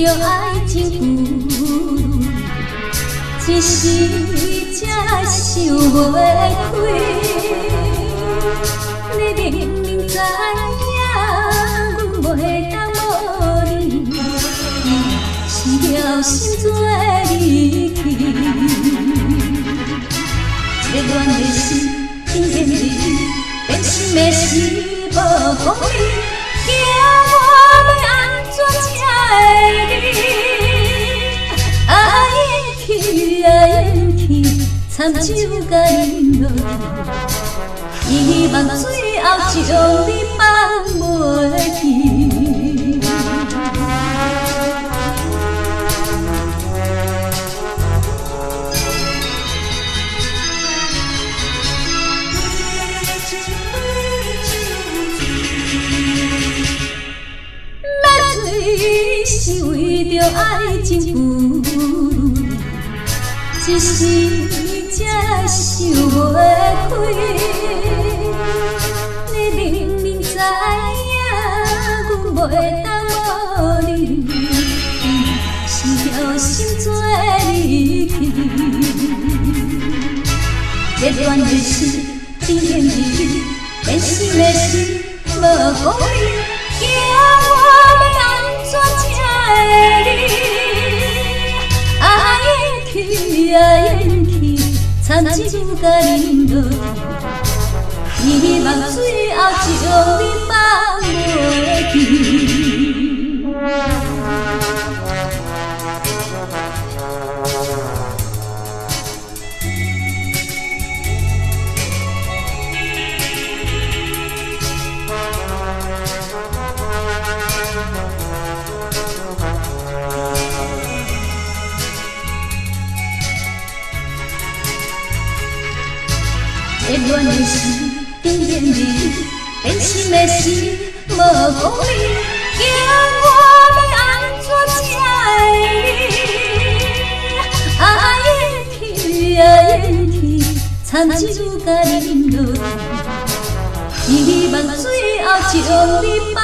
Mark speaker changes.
Speaker 1: 着爱情负，一时才想袂开。你明明知影，阮袂当无你，是了心做离去。热恋的心，甜甜蜜蜜，变心的事无讲理，惊我要安怎才会离？啊延去啊延去，惨酒甲饮落去，希望最后将你放袂去。是为着爱情负，一时才想袂开。你明明知影，阮袂当无你，是了心做离去。热恋的事，甜甜蜜蜜，变心的事无讲理，惊我要安怎才会离？啊延去啊延去，惨酒甲饮落去，希望最后将你放袂去。热恋的事，甜甜蜜蜜，变心的事无讲理，惊我要安怎才会离？啊延去啊延去，惨酒甲饮落去，希望最后将你放